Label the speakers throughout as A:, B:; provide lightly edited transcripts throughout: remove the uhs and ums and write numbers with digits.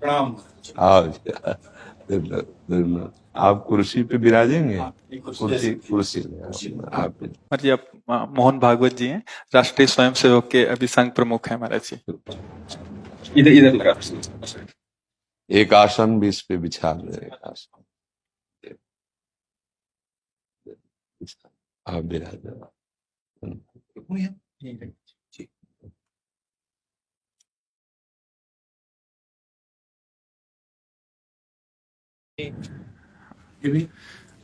A: प्रणाम।
B: आप आप कुर्सी पे विराजेंगे। कुर्सी कुर्सी आप
C: जी, आप मोहन भागवत जी हैं, राष्ट्रीय स्वयंसेवक के अभी संघ प्रमुख हैं महाराज जी।
A: इधर इधर लगा।
B: एक आसन भी इस पे बिछा दे। एक आसन आप विराज।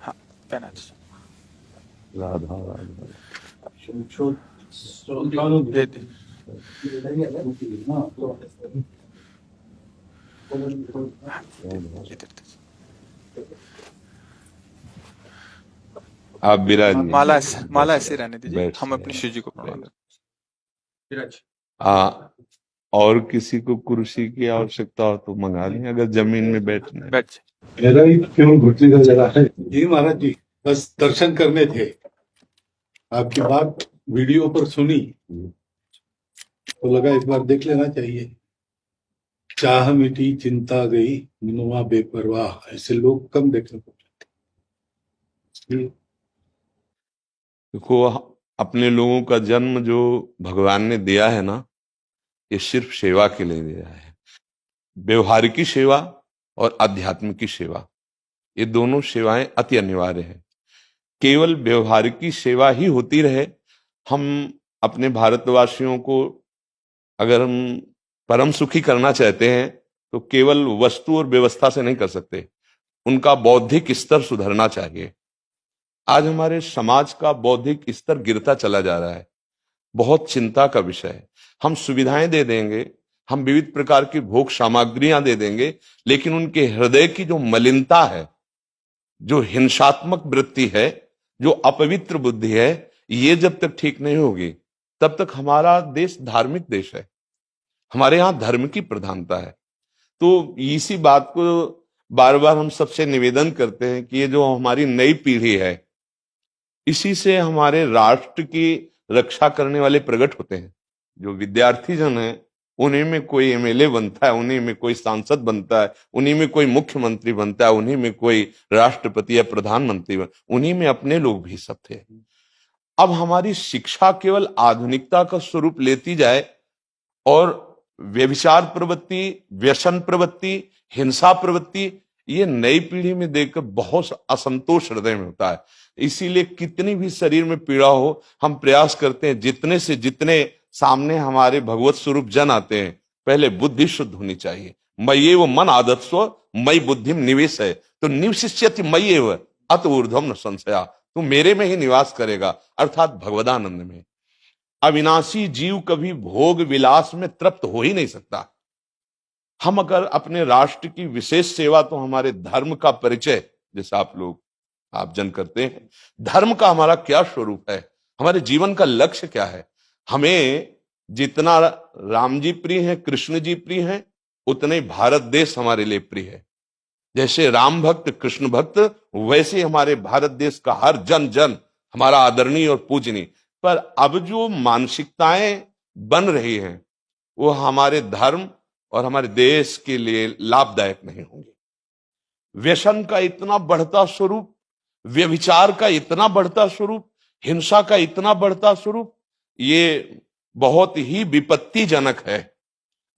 C: हाँ, पहना
B: राधा राधा
C: दे दे। इधर दे।
B: आप विराज।
C: माला ऐसे रहने दीजिए,
B: बैठ
C: हम
B: से
C: अपनी शिव जी को प्रणाम करें।
A: विराज।
B: और किसी को कुर्सी की आवश्यकता हो तो मंगा लें, अगर जमीन में बैठना है।
C: बैठ जाए।
D: मेरा ही क्यों घुटने का जगह है जी महाराज जी, बस दर्शन करने थे। आपकी बात वीडियो पर सुनी तो लगा इस बार देख लेना चाहिए। चाह मिटी चिंता गई मनुआ बेपरवाह, ऐसे लोग कम देखने को मिलते।
B: देखो, अपने लोगों का जन्म जो भगवान ने दिया है ना, ये सिर्फ सेवा के लिए दिया है। व्यवहारिकी सेवा और आध्यात्मिक सेवा, ये दोनों सेवाएं अति अनिवार्य है। केवल व्यवहारिकी सेवा ही होती रहे, हम अपने भारतवासियों को अगर हम परम सुखी करना चाहते हैं तो केवल वस्तु और व्यवस्था से नहीं कर सकते, उनका बौद्धिक स्तर सुधरना चाहिए। आज हमारे समाज का बौद्धिक स्तर गिरता चला जा रहा है, बहुत चिंता का विषय है। हम सुविधाएं दे देंगे, हम विविध प्रकार की भोग सामग्रियां दे देंगे, लेकिन उनके हृदय की जो मलिनता है, जो हिंसात्मक वृत्ति है, जो अपवित्र बुद्धि है, ये जब तक ठीक नहीं होगी तब तक हमारा देश धार्मिक देश है, हमारे यहां धर्म की प्रधानता है। तो इसी बात को बार बार हम सबसे निवेदन करते हैं कि ये जो हमारी नई पीढ़ी है, इसी से हमारे राष्ट्र की रक्षा करने वाले प्रकट होते हैं। जो विद्यार्थी जन है, उन्हीं में कोई एमएलए बनता है, उन्हीं में कोई सांसद बनता है, उन्हीं में कोई मुख्यमंत्री बनता है, उन्हीं में कोई राष्ट्रपति या प्रधानमंत्री उन्हीं में अपने लोग भी सब थे। अब हमारी शिक्षा केवल आधुनिकता का स्वरूप लेती जाए और व्यभिचार प्रवृत्ति, व्यसन प्रवृत्ति, हिंसा प्रवृत्ति, ये नई पीढ़ी में देखकर बहुत असंतोष हृदय में होता है। इसीलिए कितनी भी शरीर में पीड़ा हो, हम प्रयास करते हैं जितने से जितने सामने हमारे भगवत स्वरूप जन आते हैं, पहले बुद्धि शुद्ध होनी चाहिए। मय्ये वो मन आदत्स्व मई बुद्धिम निवेश है, तो निवशिष्यति मय्ये वो अत ऊर्ध्वम न संशया, तू मेरे में ही निवास करेगा, अर्थात भगवदानंद में। अविनाशी जीव कभी भोग विलास में तृप्त हो ही नहीं सकता। हम अगर अपने राष्ट्र की विशेष सेवा, तो हमारे धर्म का परिचय, जैसा आप जन करते हैं, धर्म का हमारा क्या स्वरूप है, हमारे जीवन का लक्ष्य क्या है। हमें जितना राम जी प्रिय हैं, कृष्ण जी प्रिय हैं, उतने भारत देश हमारे लिए प्रिय है। जैसे राम भक्त कृष्ण भक्त, वैसे हमारे भारत देश का हर जन जन हमारा आदरणीय और पूजनीय। पर अब जो मानसिकताएं बन रही हैं, वो हमारे धर्म और हमारे देश के लिए लाभदायक नहीं होंगी। व्यसन का इतना बढ़ता स्वरूप, व्यभिचार का इतना बढ़ता स्वरूप, हिंसा का इतना बढ़ता स्वरूप, ये बहुत ही विपत्तिजनक है।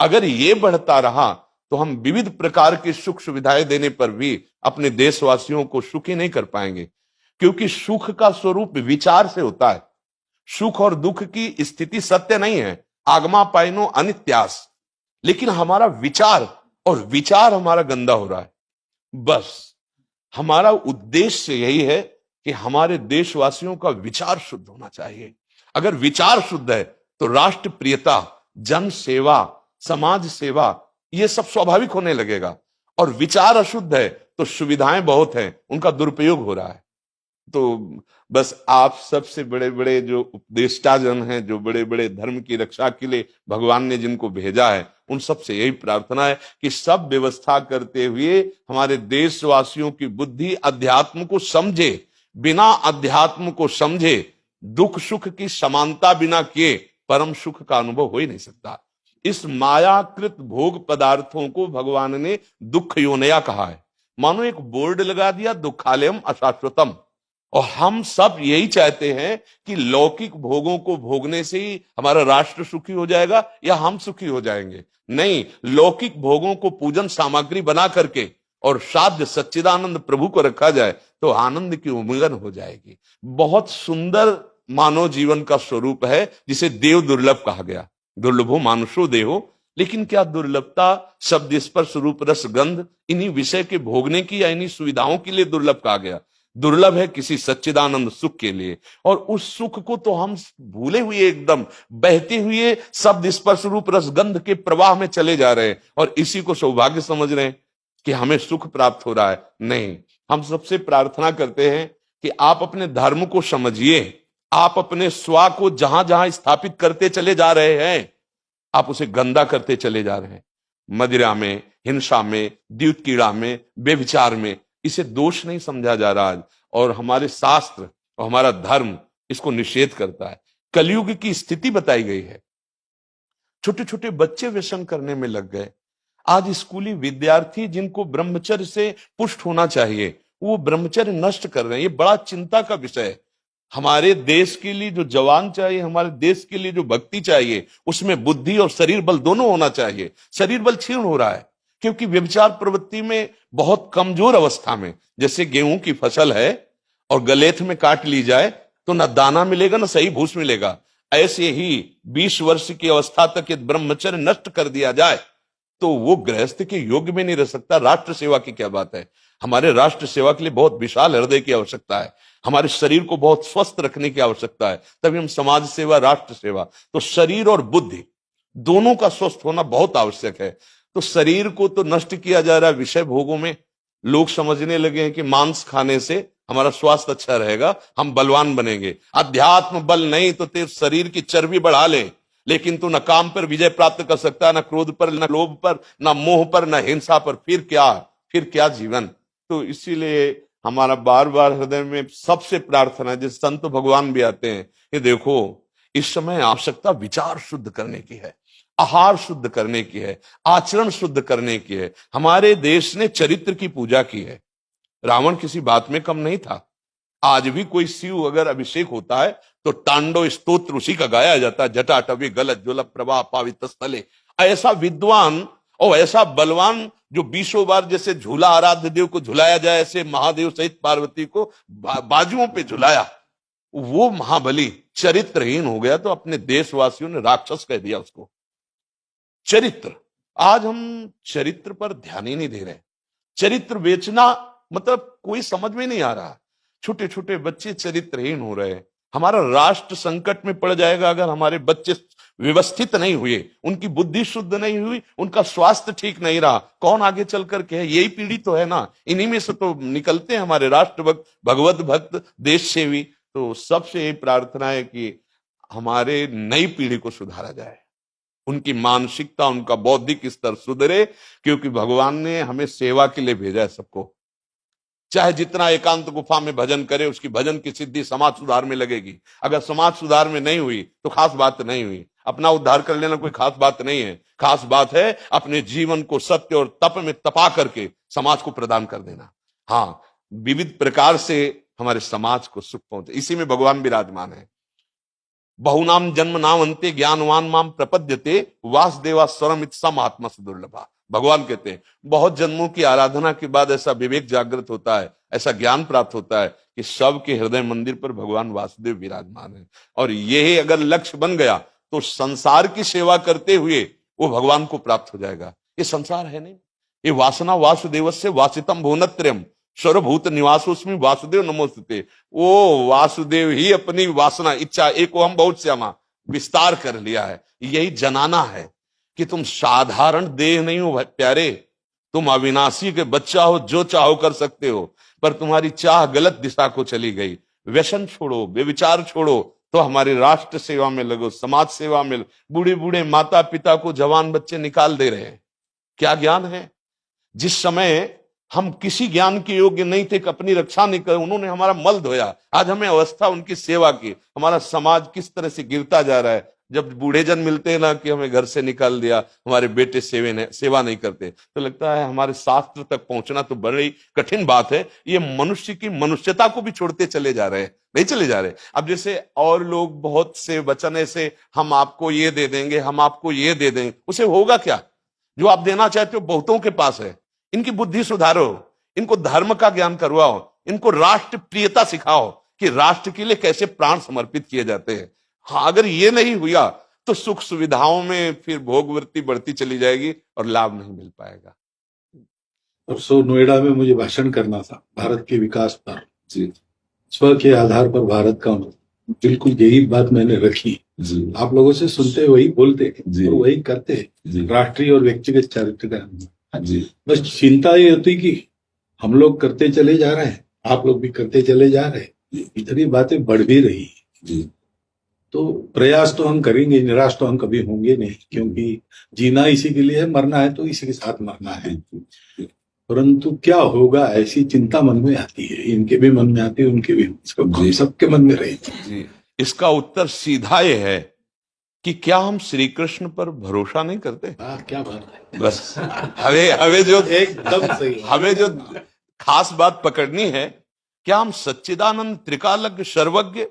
B: अगर ये बढ़ता रहा तो हम विविध प्रकार की सुख सुविधाएं देने पर भी अपने देशवासियों को सुखी नहीं कर पाएंगे, क्योंकि सुख का स्वरूप विचार से होता है। सुख और दुख की स्थिति सत्य नहीं है, आगमा पाइनो अनित्यास, लेकिन हमारा विचार, और विचार हमारा गंदा हो रहा है। बस हमारा उद्देश्य यही है कि हमारे देशवासियों का विचार शुद्ध होना चाहिए। अगर विचार शुद्ध है तो राष्ट्र प्रियता, जन सेवा, समाज सेवा, ये सब स्वाभाविक होने लगेगा। और विचार अशुद्ध है तो सुविधाएं बहुत हैं, उनका दुरुपयोग हो रहा है। तो बस आप सबसे बड़े बड़े जो उपदेष्टा जन हैं, जो बड़े बड़े धर्म की रक्षा के लिए भगवान ने जिनको भेजा है, उन सबसे यही प्रार्थना है कि सब व्यवस्था करते हुए हमारे देशवासियों की बुद्धि अध्यात्म को समझे। बिना अध्यात्म को समझे दुख सुख की समानता बिना किए परम सुख का अनुभव हो ही नहीं सकता। इस मायाकृत भोग पदार्थों को भगवान ने दुख योनया कहा है। मानो एक बोर्ड लगा दिया, दुखालयम अशाश्वतम। और हम सब यही चाहते हैं कि लौकिक भोगों को भोगने से ही हमारा राष्ट्र सुखी हो जाएगा या हम सुखी हो जाएंगे। नहीं, लौकिक भोगों को पूजन सामग्री बना करके और साध्य सच्चिदानंद प्रभु को रखा जाए तो आनंद की उमंगन हो जाएगी। बहुत सुंदर मानव जीवन का स्वरूप है जिसे देव दुर्लभ कहा गया। दुर्लभो मानुषो देहो। लेकिन क्या दुर्लभता शब्द स्पर्श रूप रस गंध इन्हीं विषय के भोगने की या इन्हीं सुविधाओं के लिए दुर्लभ कहा गया? दुर्लभ है किसी सच्चिदानंद सुख के लिए। और उस सुख को तो हम भूले हुए एकदम बहते हुए शब्द स्पर्श रूप रस गंध के प्रवाह में चले जा रहे हैं और इसी को सौभाग्य समझ रहे हैं कि हमें सुख प्राप्त हो रहा है। नहीं, हम सबसे प्रार्थना करते हैं कि आप अपने धर्म को समझिए। आप अपने स्वा को जहां जहां स्थापित करते चले जा रहे हैं आप उसे गंदा करते चले जा रहे हैं। मदिरा में, हिंसा में, द्यूत कीड़ा में, बेविचार में, इसे दोष नहीं समझा जा रहा आज। और हमारे शास्त्र और हमारा धर्म इसको निषेध करता है। कलयुग की स्थिति बताई गई है। छोटे छोटे बच्चे व्यसन करने में लग गए। आज स्कूली विद्यार्थी जिनको ब्रह्मचर्य से पुष्ट होना चाहिए वो ब्रह्मचर्य नष्ट कर रहे हैं। ये बड़ा चिंता का विषय है। हमारे देश के लिए जो जवान चाहिए, हमारे देश के लिए जो भक्ति चाहिए, उसमें बुद्धि और शरीर बल दोनों होना चाहिए। शरीर बल क्षीण हो रहा है क्योंकि व्यभिचार प्रवृत्ति में बहुत कमजोर अवस्था में, जैसे गेहूं की फसल है और गलेथ में काट ली जाए तो न दाना मिलेगा न सही भूस मिलेगा। ऐसे ही 20 वर्ष की अवस्था तक यदि ब्रह्मचर्य नष्ट कर दिया जाए तो वो गृहस्थ के योग्य में नहीं रह सकता। राष्ट्र सेवा की क्या बात है। हमारे राष्ट्र सेवा के लिए बहुत विशाल हृदय की आवश्यकता है। हमारे शरीर को बहुत स्वस्थ रखने की आवश्यकता है, तभी हम समाज सेवा, राष्ट्र सेवा। तो शरीर और बुद्धि दोनों का स्वस्थ होना बहुत आवश्यक है। तो शरीर को तो नष्ट किया जा रहा है विषय भोगों में। लोग समझने लगे हैं कि मांस खाने से हमारा स्वास्थ्य अच्छा रहेगा, हम बलवान बनेंगे। अध्यात्म बल नहीं तो तेरे शरीर की चर्बी बढ़ा ले, लेकिन तू न काम पर विजय प्राप्त कर सकता, न क्रोध पर, न लोभ पर, न मोह पर, न हिंसा पर। फिर क्या जीवन। तो इसीलिए हमारा बार बार हृदय में सबसे प्रार्थना है, जिस संत भगवान भी आते हैं, ये देखो इस समय आवश्यकता विचार शुद्ध करने की है, आहार शुद्ध करने की है, आचरण शुद्ध करने की है। हमारे देश ने चरित्र की पूजा की है। रावण किसी बात में कम नहीं था। आज भी कोई शिव अगर अभिषेक होता है तो तांडव स्तोत्र उसी का गाया जाता है। जटाटवी गलत ज्वल प्रभा पावित स्थले। ऐसा विद्वान और ऐसा बलवान जो 20 बार जैसे झूला आराध्य देव को झुलाया जाए, ऐसे महादेव सहित पार्वती को बाजुओं पे झुलाया, वो महाबली चरित्रहीन हो गया तो अपने देशवासियों ने राक्षस कह दिया उसको। चरित्र, आज हम चरित्र पर ध्यान ही नहीं दे रहे। चरित्र बेचना मतलब कोई समझ में नहीं आ रहा। छोटे छोटे बच्चे चरित्रहीन हो रहे हैं। हमारा राष्ट्र संकट में पड़ जाएगा अगर हमारे बच्चे व्यवस्थित नहीं हुए, उनकी बुद्धि शुद्ध नहीं हुई, उनका स्वास्थ्य ठीक नहीं रहा। कौन आगे चल करके है? यही पीढ़ी तो है ना। इन्हीं में से तो निकलते हैं हमारे राष्ट्र भक्त, भगवत भक्त, देश सेवी। तो सबसे यही प्रार्थना है कि हमारे नई पीढ़ी को सुधारा जाए, उनकी मानसिकता, उनका बौद्धिक स्तर सुधरे, क्योंकि भगवान ने हमें सेवा के लिए भेजा है सबको। चाहे जितना एकांत गुफा में भजन करे, उसकी भजन की सिद्धि समाज सुधार में लगेगी। अगर समाज सुधार में नहीं हुई तो खास बात नहीं हुई। अपना उद्धार कर लेना कोई खास बात नहीं है। खास बात है अपने जीवन को सत्य और तप में तपा करके समाज को प्रदान कर देना। हाँ, विविध प्रकार से हमारे समाज को सुख पहुंचे, इसी में भगवान विराजमान है। बहुनाम जन्म नाम अंते ज्ञानवान माम प्रपद्यते वासुदेवा स्वरमित सम आत्मा दुर्लभा। भगवान कहते हैं बहुत जन्मों की आराधना के बाद ऐसा विवेक जागृत होता है, ऐसा ज्ञान प्राप्त होता है कि सबके हृदय मंदिर पर भगवान वासुदेव विराजमान है। और यही अगर लक्ष्य बन गया तो संसार की सेवा करते हुए वो भगवान को प्राप्त हो जाएगा। ये संसार है नहीं, ये वासना वासुदेवस्य वासितम भुवनत्रयम् सर्वभूत निवासोस्मि वासुदेव नमोस्तुते। वो वासुदेव ही अपनी वासना, इच्छा, एको हम बहुत श्यामा विस्तार कर लिया है। यही जनाना है कि तुम साधारण देह नहीं हो प्यारे, तुम अविनाशी के बच्चा हो, जो चाहो कर सकते हो। पर तुम्हारी चाह गलत दिशा को चली गई। व्यसन छोड़ो, बेविचार छोड़ो, तो हमारी राष्ट्र सेवा में लगो, समाज सेवा में। बूढ़े बूढ़े माता पिता को जवान बच्चे निकाल दे रहे हैं। क्या ज्ञान है? जिस समय हम किसी ज्ञान के योग्य नहीं थे कि अपनी रक्षा नहीं कर, उन्होंने हमारा मल धोया। आज हमें अवस्था उनकी सेवा की। हमारा समाज किस तरह से गिरता जा रहा है। जब बूढ़े जन मिलते हैं ना कि हमें घर से निकाल दिया, हमारे बेटे सेवा नहीं करते, तो लगता है हमारे शास्त्र तक पहुंचना तो बड़ी कठिन बात है। ये मनुष्य की मनुष्यता को भी छोड़ते चले जा रहे हैं, नहीं चले जा रहे। अब जैसे और लोग बहुत से वचन ऐसे, हम आपको ये दे देंगे, हम आपको ये दे देंगे, उसे होगा क्या? जो आप देना चाहते हो बहुतों के पास है। इनकी बुद्धि सुधारो, इनको धर्म का ज्ञान करवाओ, इनको राष्ट्र प्रियता सिखाओ कि राष्ट्र के लिए कैसे प्राण समर्पित किए जाते हैं। हाँ, अगर ये नहीं हुआ तो सुख सुविधाओं में फिर भोगवृत्ति बढ़ती चली जाएगी और लाभ नहीं मिल पाएगा।
D: परसों नोएडा में मुझे भाषण करना था भारत के विकास पर जी, स्व के आधार पर भारत का, बिल्कुल यही बात मैंने रखी जी। आप लोगों से सुनते वही बोलते जी, और वही करते जी। राष्ट्रीय और व्यक्तिगत चरित्र का जी। बस चिंता ये होती कि हम लोग करते चले जा रहे हैं, आप लोग भी करते चले जा रहे हैं, इतनी बातें बढ़ भी रही जी। तो प्रयास तो हम करेंगे, निराश तो हम कभी होंगे नहीं, क्योंकि जीना इसी के लिए है, मरना है तो इसी के साथ मरना है। परंतु क्या होगा ऐसी चिंता मन में आती है, इनके भी मन में आती है, उनके भी, सबके मन में रहती है।
B: इसका उत्तर सीधा ये है कि क्या हम श्री कृष्ण पर भरोसा नहीं करते?
D: क्या बात है,
B: बस हमें जो
D: एकदम सही,
B: हमें जो खास बात पकड़नी है, क्या हम सच्चिदानंद त्रिकालज्ञ सर्वज्ञ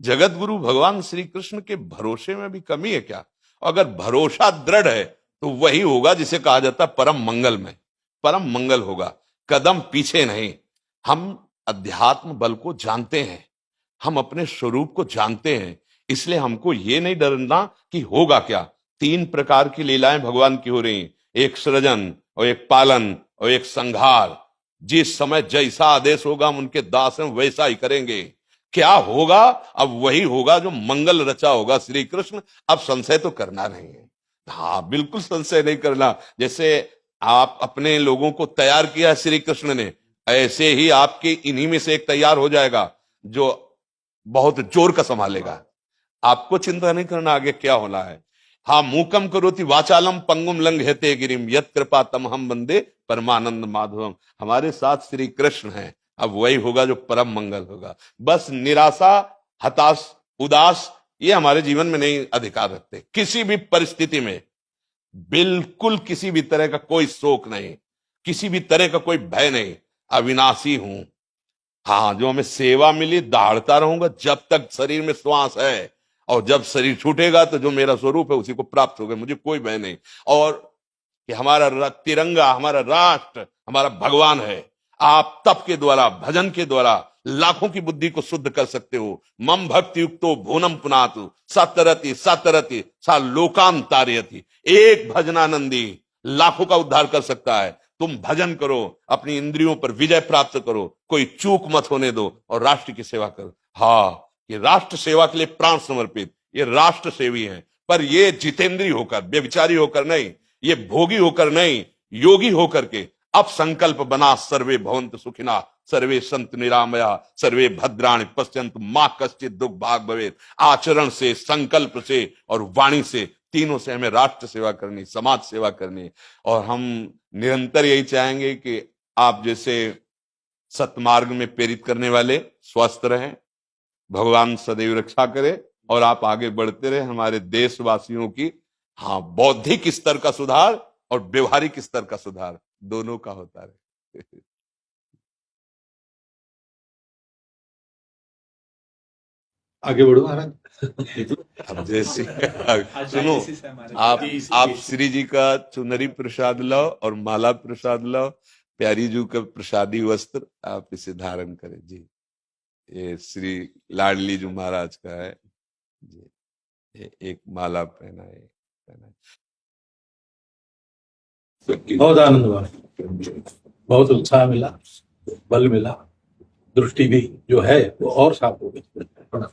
B: जगत गुरु भगवान श्री कृष्ण के भरोसे में भी कमी है क्या? अगर भरोसा दृढ़ है तो वही होगा जिसे कहा जाता है परम मंगल में, परम मंगल होगा, कदम पीछे नहीं। हम अध्यात्म बल को जानते हैं, हम अपने स्वरूप को जानते हैं, इसलिए हमको ये नहीं डरना कि होगा क्या। 3 प्रकार की लीलाएं भगवान की हो रही, एक सृजन और एक पालन और एक संहार। जिस समय जैसा आदेश होगा हम उनके दास हैं, वैसा ही करेंगे। क्या होगा? अब वही होगा जो मंगल रचा होगा श्री कृष्ण। अब संशय तो करना नहीं है, हाँ बिल्कुल संशय नहीं करना। जैसे आप अपने लोगों को तैयार किया श्री कृष्ण ने, ऐसे ही आपके इन्हीं में से एक तैयार हो जाएगा जो बहुत जोर का संभालेगा। आपको चिंता नहीं करना आगे क्या होना है। हाँ, मूकम करोति वाचालम पंगुम लंघयते गिरिम यत् कृपा तमहम वंदे परमानंद माधवम। हमारे साथ श्री कृष्ण हैं, अब वही होगा जो परम मंगल होगा। बस निराशा, हताश, उदास ये हमारे जीवन में नहीं अधिकार रखते। किसी भी परिस्थिति में बिल्कुल किसी भी तरह का कोई शोक नहीं, किसी भी तरह का कोई भय नहीं। अविनाशी हूं, हाँ जो हमें सेवा मिली दहाड़ता रहूंगा जब तक शरीर में श्वास है, और जब शरीर छूटेगा तो जो मेरा स्वरूप है उसी को प्राप्त होगा, मुझे कोई भय नहीं। और कि हमारा तिरंगा, हमारा राष्ट्र, हमारा भगवान है। आप तप के द्वारा, भजन के द्वारा लाखों की बुद्धि को शुद्ध कर सकते हो। मम भक्ति युक्तो भुवनम पुनातु सतरति सतरति सा लोकान तारयति। एक भजनानंदी लाखों का उद्धार कर सकता है। तुम भजन करो, अपनी इंद्रियों पर विजय प्राप्त करो, कोई चूक मत होने दो और राष्ट्र की सेवा करो। हाँ, ये राष्ट्र सेवा के लिए प्राण समर्पित, ये राष्ट्र सेवी हैं। पर ये जितेंद्रीय होकर, व्यभिचारी होकर नहीं, ये भोगी होकर नहीं, योगी होकर के अब संकल्प बना, सर्वे भवन्तु सुखिना सर्वे संतु निरामया सर्वे भद्राणि पश्यन्तु मां कश्चित् दुख भाग भवेत्। आचरण से, संकल्प से और वाणी से, तीनों से हमें राष्ट्र सेवा करनी, समाज सेवा करनी। और हम निरंतर यही चाहेंगे कि आप जैसे सतमार्ग में प्रेरित करने वाले स्वस्थ रहें, भगवान सदैव रक्षा करे और आप आगे बढ़ते रहे। हमारे देशवासियों की हाँ बौद्धिक स्तर का सुधार और व्यवहारिक स्तर का सुधार दोनों का होता रहे।
D: आगे बढ़ो महाराज।
B: अब जैसे सुनो, आप श्री जी का चुनरी प्रसाद लाओ और माला प्रसाद लाओ, प्यारी जी का प्रसादी वस्त्र आप इसे धारण करें जी। ये श्री लाडली जी महाराज का है जी, ये एक माला पहनाए।
D: बहुत आनंद हुआ, बहुत उत्साह मिला, बल मिला, दृष्टि भी जो है वो और साफ हो गई।